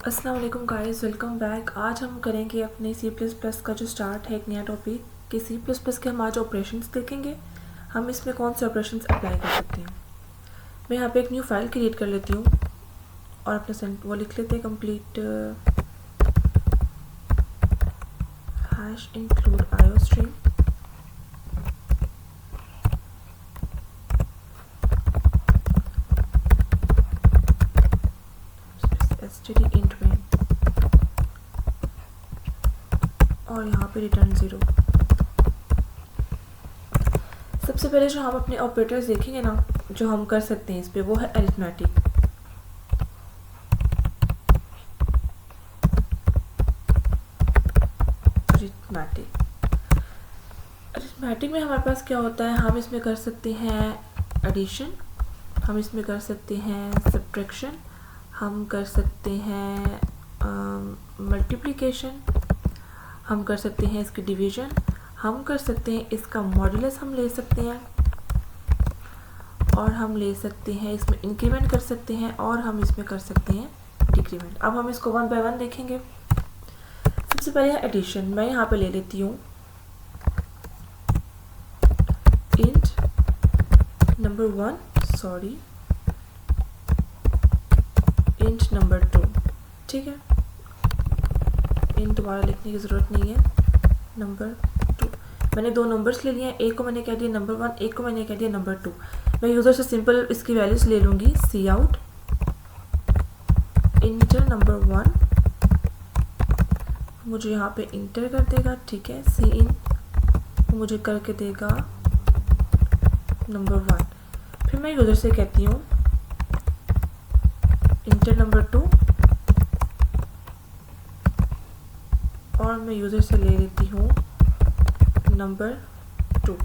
अस्सलाम वालेकुम guys, welcome back. आज हम करेंगे अपने C++ का जो स्टार्ट है एक नया टॉपिक कि C++ के हम आज ऑपरेशंस देखेंगे। हम इसमें कौन से ऑपरेशंस अप्लाई कर सकते हैं। मैं यहाँ पे एक न्यू फाइल क्रिएट कर लेती हूँ और अपने वो लिख लेते हैं complete hash include iostream std int में और यहाँ पे रिटर्न 0। सबसे पहले जो हम अपने ऑपरेटर्स देखेंगे ना, जो हम कर सकते हैं इस पे, वो है अरिथमेटिक। अरिथमेटिक में हमारे पास क्या होता है, हम इसमें कर सकते हैं एडिशन, हम इसमें कर सकते हैं सब्ट्रैक्शन, हम कर सकते हैं मल्टीप्लिकेशन, हम कर सकते हैं इसकी डिवीज़न, हम कर सकते हैं इसका मॉड्यूलस हम ले सकते हैं, और हम ले सकते हैं इसमें इंक्रीमेंट कर सकते हैं, और हम इसमें कर सकते हैं डिक्रीमेंट। अब हम इसको वन बाय वन देखेंगे। सबसे पहले है एडिशन। मैं यहाँ पे ले लेती हूँ int number 1 sorry int number 2। ठीक है, int दोबारा लिखने की ज़रूरत नहीं है। नंबर 2 मैंने दो नंबर्स ले लिए हैं, एक को मैंने कह दिया नंबर 1, एक को मैंने कह दिया नंबर 2। मैं यूज़र से सिंपल इसकी वैल्यूज़ ले लूँगी। सी आउट इंटर नंबर 1 मुझे यहाँ पे इंटर कर देगा। ठीक है, सी इन मुझे करके देगा नंबर 1। फिर मैं यूज़र से कहती हूँ इंटर नंबर 2 और मैं यूज़र से ले लेती हूँ नंबर 2।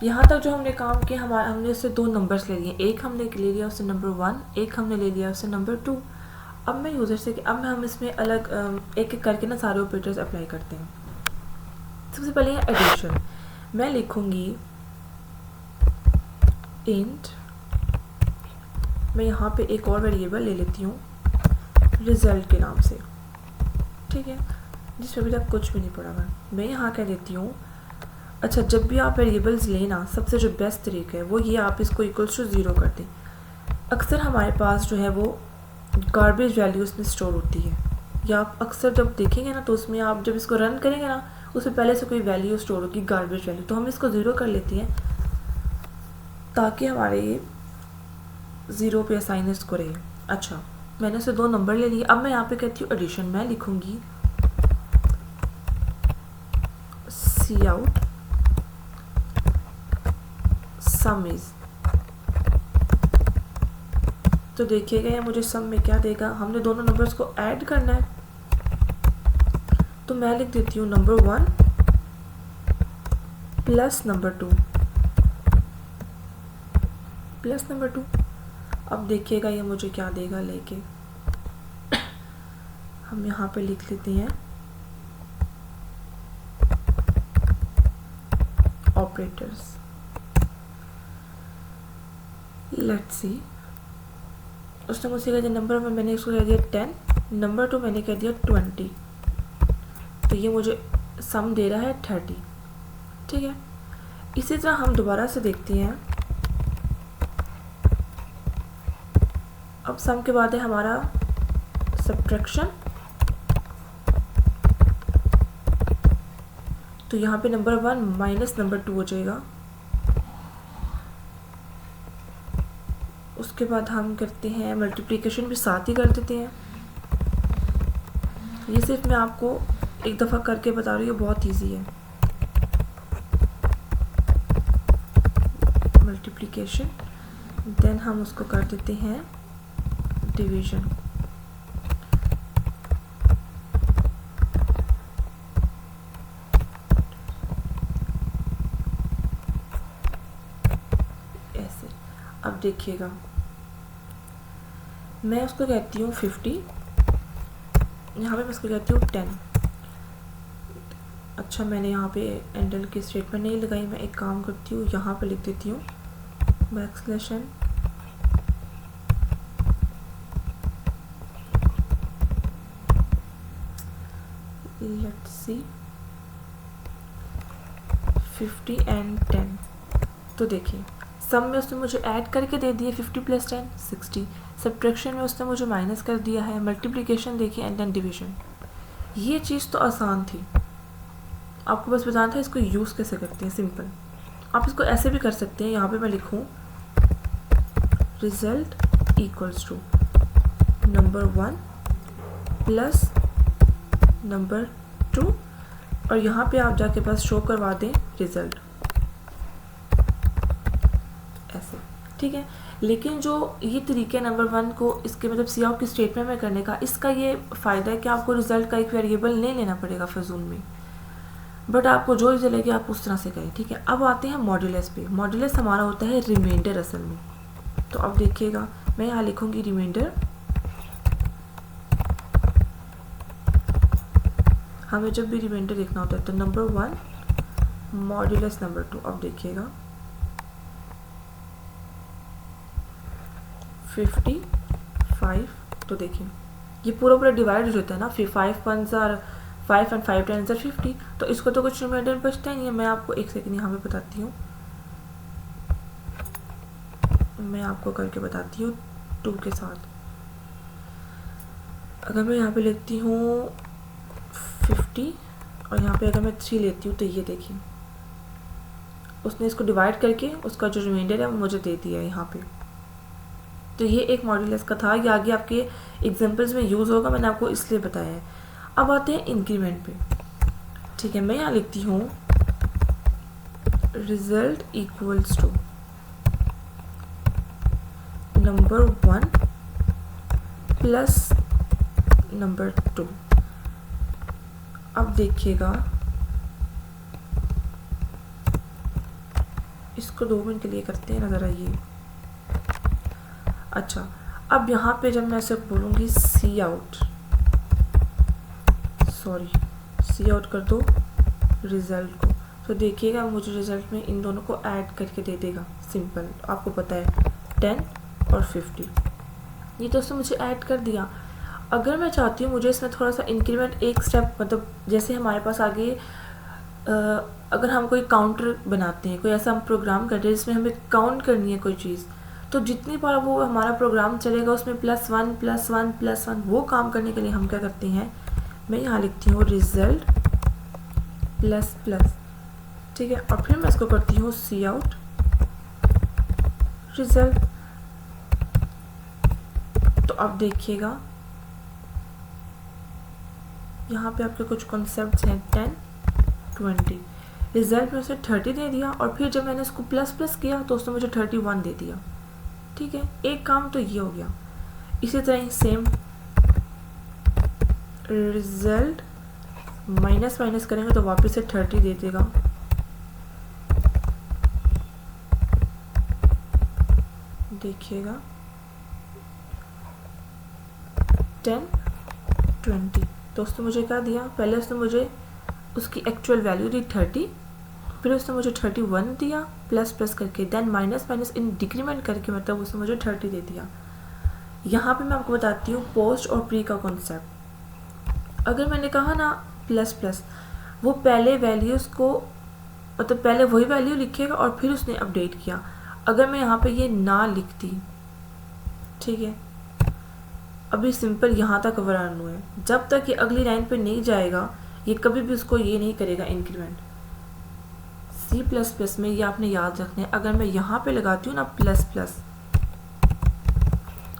यहाँ तक जो हमने काम किया, हमने उससे दो नंबर्स ले लिए। एक हमने ले लिया उससे नंबर 1, एक हमने ले लिया उससे नंबर 2। अब मैं यूज़र से हम इसमें अलग एक एक करके ना सारे ऑपरेटर्स अप्लाई करते हैं। सबसे पहले है एडिशन। मैं लिखूँगी इंट, मैं यहाँ पे एक और वेरिएबल ले लेती हूँ रिजल्ट के नाम से। ठीक है, जिसमें अभी तक कुछ भी नहीं पड़ा हुआ। मैं यहाँ कह देती हूँ, अच्छा जब भी आप वेरिएबल्स लेना, सबसे जो बेस्ट तरीका है वो ये, आप इसको इक्वल्स टू 0 कर दें। अक्सर हमारे पास जो है वो गार्बेज वैल्यू उसमें स्टोर होती है, या आप अक्सर जब देखेंगे ना तो उसमें आप जब इसको रन करेंगे ना, उसमें पहले से कोई वैल्यू स्टोर होगी, गार्बेज वैल्यू। तो हम इसको 0 कर लेते हैं ताकि हमारे 0 पे असाइन इसको रहे। अच्छा, मैंने उसे दो नंबर ले लिए। अब मैं यहाँ पे कहती हूँ एडिशन। मैं लिखूँगी सी आउट सम इज, तो देखिएगा ये मुझे सम में क्या देगा। हमने दोनों नंबर्स को ऐड करना है, तो मैं लिख देती हूँ number 1 plus number 2 plus number 2। अब देखिएगा ये मुझे क्या देगा लेके। हम यहाँ पे लिख लेते हैं ऑपरेटर्स। लेट्स सी, उसने मुझसे कह दिया नंबर 1 मैंने इसको कह दिया 10, नंबर 2 मैंने कह दिया 20, तो ये मुझे सम दे रहा है 30। ठीक है, इसी तरह हम दोबारा से देखते हैं। अब सम के बाद है हमारा सब्ट्रैक्शन, तो यहाँ पे नंबर 1 माइनस नंबर 2 हो जाएगा। उसके बाद हम करते हैं मल्टीप्लिकेशन भी साथ ही कर देते हैं। ये सिर्फ मैं आपको एक दफ़ा करके बता रही हूँ, बहुत इजी है। मल्टीप्लिकेशन, देन हम उसको कर देते हैं डिवीज़न। ऐसे। अब देखिएगा, मैं उसको कहती हूँ 50, यहाँ पे मैं उसको कहती हूँ 10। अच्छा, मैंने यहाँ पे एंडल की स्टेटमेंट नहीं लगाई। मैं एक काम करती हूँ, यहाँ पे लिख देती हूँ बैकस्लैश लेट्स सी 50 एंड 10। तो देखिए सम में उसने मुझे ऐड करके दे दिए 50 + 10 60, सब्ट्रैक्शन में उसने मुझे माइनस कर दिया है, मल्टीप्लिकेशन देखिए एंड देन डिवीजन। ये चीज़ तो आसान थी, आपको बस बताना था इसको यूज़ कैसे करते हैं। सिंपल, आप इसको ऐसे भी कर सकते हैं। यहाँ पे मैं लिखूँ result equals to number 1 plus number 2 और यहाँ पे आप जाके बस शो करवा दें रिजल्ट, ऐसे, ठीक है। लेकिन जो ये तरीके नंबर 1 को इसके मतलब सी आउट की स्टेटमेंट में करने का, इसका ये फ़ायदा है कि आपको रिजल्ट का एक वेरिएबल नहीं लेना पड़ेगा फिजूल में, बट आपको जो चलेगी आप उस तरह से करें, ठीक है। अब आते हैं मॉड्यूलस पे। मॉड्यूलस हमारा होता है रिमाइंडर असल में। तो अब देखिएगा मैं यहाँ लिखूँगी रिमाइंडर, हमें जब भी रिमाइंडर देखना होता है तो नंबर 1 मॉड्यूलस नंबर 2। अब देखिएगा 55, तो देखिए ये पूरा पूरा डिवाइड हो जाता है ना, फिर 5 1s are 5 and 5 10s are 50, तो इसको तो कुछ रिमाइंडर बचता ही नहीं है। मैं आपको एक सेकंड यहाँ पे बताती हूँ, मैं आपको करके बताती हूँ 2 के साथ। अगर मैं यहाँ पे लिखती हूँ 50 और यहाँ पे अगर मैं 3 लेती हूँ तो ये देखिए उसने इसको डिवाइड करके उसका जो रिमाइंडर है वो मुझे दे दिया है यहाँ पे। तो ये एक मॉड्यूलस का था, ये आगे आपके एग्जांपल्स में यूज़ होगा, मैंने आपको इसलिए बताया है। अब आते हैं इंक्रीमेंट पे, ठीक है। मैं यहाँ लिखती हूँ result equals to number 1 plus number 2। अब देखिएगा इसको 2 मिनट के लिए करते हैं ना ज़रा ये। अच्छा, अब यहाँ पे जब मैं ऐसे बोलूँगी सी आउट कर दो रिज़ल्ट को, तो देखिएगा मुझे रिज़ल्ट में इन दोनों को ऐड करके दे देगा। सिंपल, आपको पता है 10 और 50, ये तो उसने मुझे ऐड कर दिया। अगर मैं चाहती हूँ मुझे इसमें थोड़ा सा इंक्रीमेंट एक स्टेप, मतलब जैसे हमारे पास आगे अगर हम कोई काउंटर बनाते हैं, कोई ऐसा हम प्रोग्राम करते हैं जिसमें हमें काउंट करनी है कोई चीज़, तो जितनी बार वो हमारा प्रोग्राम चलेगा उसमें +1 +1 +1 वो काम करने के लिए हम क्या करते हैं, मैं यहाँ लिखती हूँ रिजल्ट प्लस प्लस, ठीक है। और फिर मैं इसको करती हूँ सी आउट रिजल्ट। तो अब देखिएगा यहाँ पे आपके कुछ कॉन्सेप्ट्स हैं 10 20, रिजल्ट में उसे 30 दे दिया और फिर जब मैंने इसको प्लस प्लस किया तो उसने मुझे 31 दे दिया, ठीक है। एक काम तो ये हो गया। इसी तरह ही सेम रिजल्ट माइनस माइनस करेंगे तो वापस से 30 दे देगा, देखिएगा 10 20। तो उसने मुझे क्या दिया, पहले उसने मुझे उसकी एक्चुअल वैल्यू दी 30, फिर उसने मुझे 31 दिया प्लस प्लस करके, देन माइनस माइनस इन डिक्रीमेंट करके, मतलब उसने मुझे 30 दे दिया। यहाँ पे मैं आपको बताती हूँ पोस्ट और प्री का कॉन्सेप्ट। अगर मैंने कहा ना प्लस प्लस, वो पहले वैल्यूज़ को मतलब पहले वही वैल्यू लिखेगा और फिर उसने अपडेट किया। अगर मैं यहाँ पे ये ना लिखती, ठीक है, अभी सिंपल यहाँ तक रन हुआ है, जब तक ये अगली लाइन पे नहीं जाएगा ये कभी भी उसको ये नहीं करेगा इंक्रीमेंट। C++ में ये आपने याद रखना है। अगर मैं यहाँ पे लगाती हूँ ना प्लस प्लस,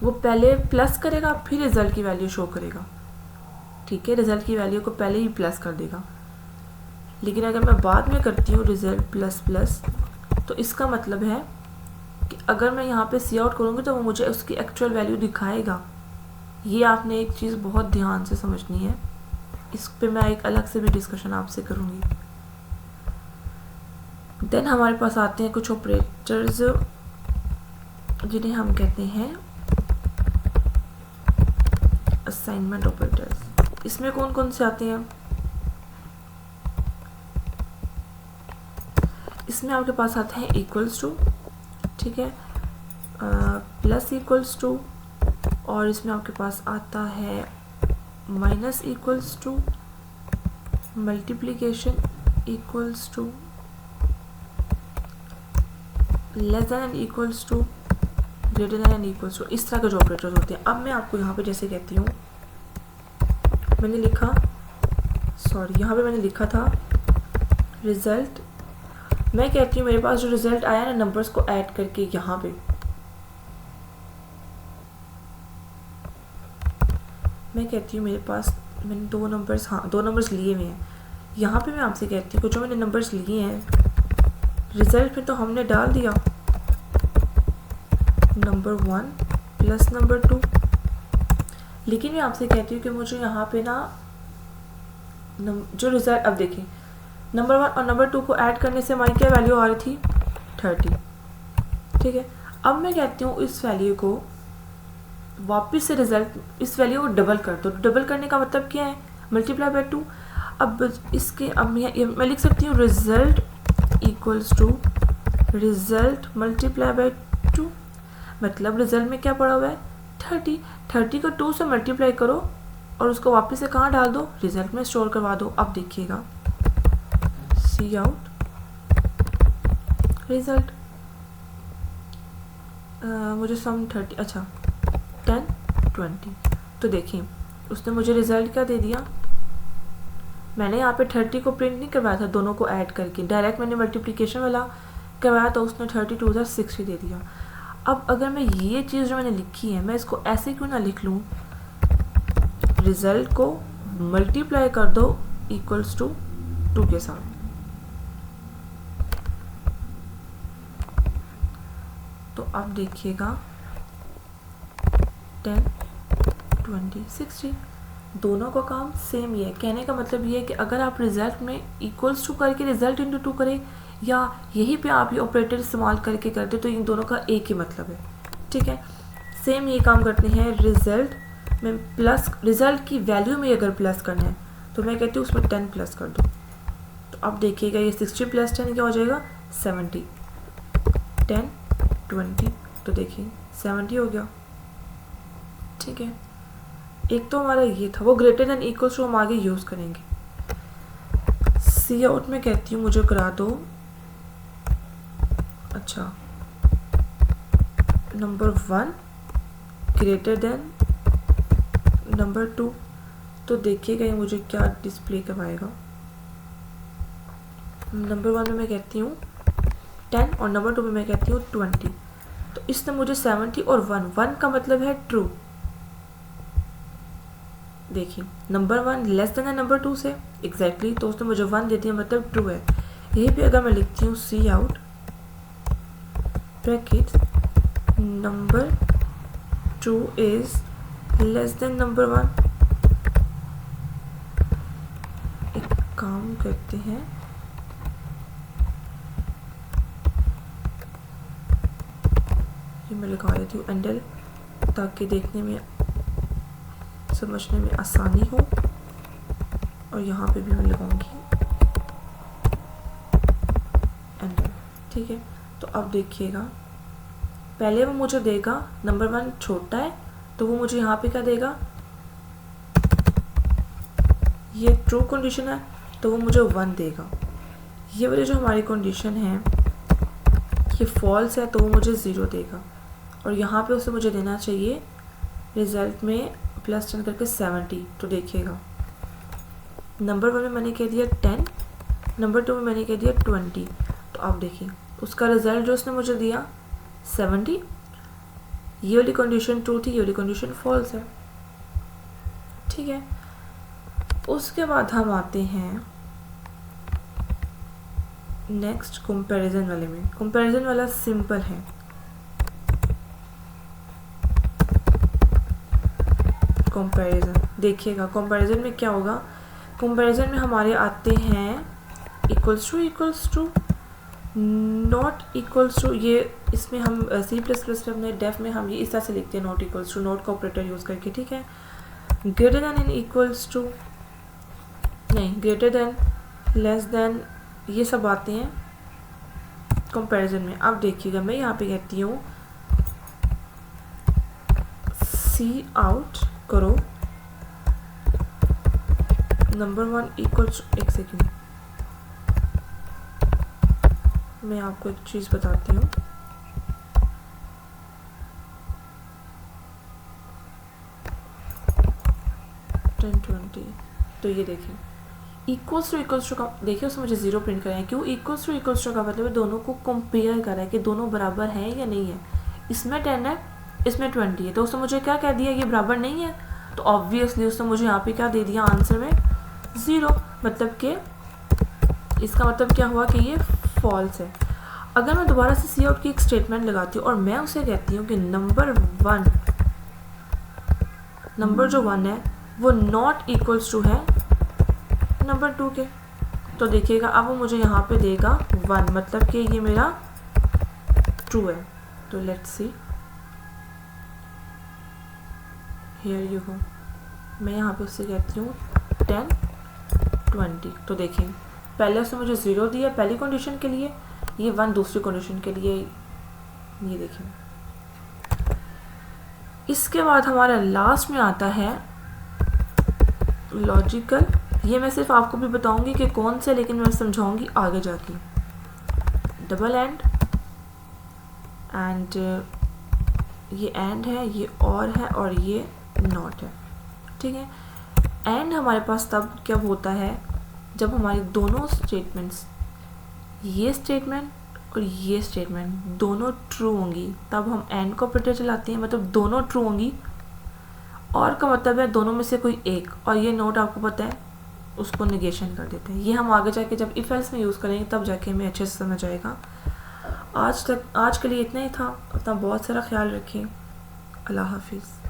वो पहले प्लस करेगा फिर रिजल्ट की वैल्यू शो करेगा, ठीक है, रिजल्ट की वैल्यू को पहले ही प्लस कर देगा। लेकिन अगर मैं बाद में करती हूँ रिजल्ट प्लस प्लस, तो इसका मतलब है कि अगर मैं यहाँ पे सी आउट करूँगी तो वो मुझे उसकी एक्चुअल वैल्यू दिखाएगा। ये आपने एक चीज़ बहुत ध्यान से समझनी है, इस पे मैं एक अलग से भी डिस्कशन आपसे करूँगी। देन हमारे पास आते हैं कुछ ऑपरेटर्स जिन्हें हम कहते हैं असाइनमेंट ऑपरेटर्स। इसमें कौन कौन से आते हैं, इसमें आपके पास आते हैं इक्वल्स टू, ठीक है, प्लस इक्वल्स टू, और इसमें आपके पास आता है minus equals to, multiplication equals to less than and equals to greater than and equals to, इस तरह के जो ऑपरेटर्स होते हैं। अब मैं आपको यहाँ पे जैसे कहती हूँ, मैंने लिखा, सॉरी यहाँ पे मैंने लिखा था रिजल्ट, मैं कहती हूँ मेरे पास जो रिजल्ट आया ना नंबर्स को ऐड करके, यहाँ पे मैं कहती हूँ मेरे पास मैंने दो नंबर्स लिए हुए हैं। यहाँ पे मैं आपसे कहती हूँ जो मैंने नंबर्स लिए हैं रिजल्ट में तो हमने डाल दिया नंबर 1 प्लस नंबर 2, लेकिन मैं आपसे कहती हूँ कि मुझे यहाँ पे ना जो रिजल्ट, अब देखिए नंबर 1 और नंबर 2 को ऐड करने से हमारी क्या वैल्यू आ रही थी 30, ठीक है। अब मैं कहती हूँ इस वैल्यू को वापस से रिजल्ट, इस वैल्यू को डबल कर दो। डबल करने का मतलब क्या है, मल्टीप्लाई बाय 2। अब इसके अब मैं लिख सकती हूँ result equals to result multiply by 2, मतलब रिजल्ट में क्या पड़ा हुआ है 30 को 2 से मल्टीप्लाई करो और उसको वापस से कहाँ डाल दो, रिजल्ट में स्टोर करवा दो। अब देखिएगा सी आउट रिजल्ट, मुझे सम 30, अच्छा 10 20, तो देखिए उसने मुझे रिजल्ट क्या दे दिया, मैंने यहाँ पे 30 को प्रिंट नहीं करवाया था दोनों को ऐड करके, डायरेक्ट मैंने मल्टीप्लिकेशन वाला करवाया तो उसने 32 60 दे दिया। अब अगर मैं ये चीज़ जो मैंने लिखी है मैं इसको ऐसे क्यों ना लिख लूँ, रिजल्ट को मल्टीप्लाई कर दो इक्वल्स टू 2 के साथ, तो अब देखिएगा 10 20 60, दोनों का काम सेम ही है। कहने का मतलब ये है कि अगर आप रिजल्ट में इक्वल्स टू करके रिजल्ट इंटू 2 करें या यहीं पे आप ये ऑपरेटर इस्तेमाल करके करते तो इन दोनों का एक ही मतलब है, ठीक है। सेम ये काम करते हैं, रिजल्ट में प्लस, रिजल्ट की वैल्यू में अगर प्लस करना है तो मैं कहती हूँ उसमें 10 प्लस कर दो, तो अब देखिएगा ये 60 प्लस 10 क्या हो जाएगा 70, 10 20, तो देखिए 70 हो गया, ठीक है। एक तो हमारा ये था, वो ग्रेटर देन इक्वल्स टू हम आगे यूज़ करेंगे। सी आउट में कहती हूँ मुझे करा दो, अच्छा नंबर 1 ग्रेटर देन नंबर 2, तो देखिएगा ये मुझे क्या डिस्प्ले करवाएगा। नंबर 1 में मैं कहती हूँ 10 और नंबर 2 में मैं कहती हूँ 20, तो इसने मुझे 70 और 1 का मतलब है ट्रू। देखिए नंबर 1 लेस देन है नंबर 2 से एग्जैक्टली, तो उसने मुझे 1 दे दिया मतलब ट्रू है। यही पे अगर मैं लिखती हूँ cout bracket number 2 is less than number 1, एक काम करते हैं, ये मैं लगा देती हूँ एंडल ताकि देखने में समझने में आसानी हो, और यहाँ पे भी मैं लगाऊंगी एंटर, ठीक है। तो अब देखिएगा पहले वो मुझे देगा नंबर 1 छोटा है तो वो मुझे यहाँ पे क्या देगा, ये ट्रू कंडीशन है तो वो मुझे 1 देगा। ये वाली जो हमारी कंडीशन है ये फॉल्स है तो वो मुझे 0 देगा, और यहाँ पे उसे मुझे देना चाहिए रिजल्ट में प्लस 10 करके 70, तो देखिएगा नंबर 1 में मैंने कह दिया 10, नंबर 2 में मैंने कह दिया 20, तो आप देखिए उसका रिजल्ट जो उसने मुझे दिया 70, ये वाली कंडीशन ट्रू थी, ये वाली कंडीशन फॉल्स है, ठीक है। उसके बाद हम आते हैं नेक्स्ट कंपैरिजन वाले में। कंपैरिजन वाला सिंपल है, कंपैरिजन देखिएगा कंपैरिजन में क्या होगा, कंपैरिजन में हमारे आते हैं equals to not equals to, ये इसमें हम C++ में डेफ में हम ये इस तरह से लिखते हैं नॉट इक्वल्स टू, नॉट का ऑपरेटर यूज़ करके, ठीक है। Greater than and equals to नहीं, ग्रेटर देन लेस देन, ये सब आते हैं कंपैरिजन में। अब देखिएगा मैं यहाँ पे कहती हूँ सी आउट करो नंबर 1 इक्वल्स, एक सेकेंड मैं आपको एक चीज़ बताती हूँ। तो ये देखिए इक्वल्स टू का देखिए उसमें मुझे 0 प्रिंट कराए। क्यों? इक्वल्स टू का मतलब है दोनों को कंपेयर करा है कि दोनों बराबर हैं या नहीं है। इसमें 10 है, इसमें 20 है, तो उसने मुझे क्या कह दिया, ये बराबर नहीं है। तो ऑब्वियसली उसने मुझे यहाँ पे क्या दे दिया आंसर में 0, मतलब कि इसका मतलब क्या हुआ कि ये फॉल्स है। अगर मैं दोबारा से सी आउट की एक स्टेटमेंट लगाती हूँ और मैं उसे कहती हूँ कि नंबर जो 1 है वो नॉट इक्वल्स टू है नंबर 2 के, तो देखिएगा अब वो मुझे यहाँ पे देगा 1, मतलब कि ये मेरा ट्रू है। तो लेट्स सी, हियर यू हो, मैं यहाँ पे उससे कहती हूँ 10 20। तो देखिए पहले उसने मुझे 0 दिया पहली कंडीशन के लिए, ये 1 दूसरी कंडीशन के लिए। ये देखिए इसके बाद हमारा लास्ट में आता है लॉजिकल। ये मैं सिर्फ आपको भी बताऊंगी कि कौन से, लेकिन मैं समझाऊंगी आगे जाके। डबल एंड ये एंड है, ये और ये नॉट है, ठीक है। एंड हमारे पास तब क्या होता है जब हमारी दोनों स्टेटमेंट्स, ये स्टेटमेंट और ये स्टेटमेंट दोनों ट्रू होंगी, तब हम एंड को ऑपरेटर चलाते हैं, मतलब दोनों ट्रू होंगी। और का मतलब है दोनों में से कोई एक, और ये नोट आपको पता है उसको निगेशन कर देते हैं। ये हम आगे जाके जब इफ एल्स में यूज़ करेंगे तब जाके हमें अच्छे से समझ आएगा। आज के लिए इतना ही था। अपना बहुत सारा ख्याल रखें। अल्लाह हाफिज़।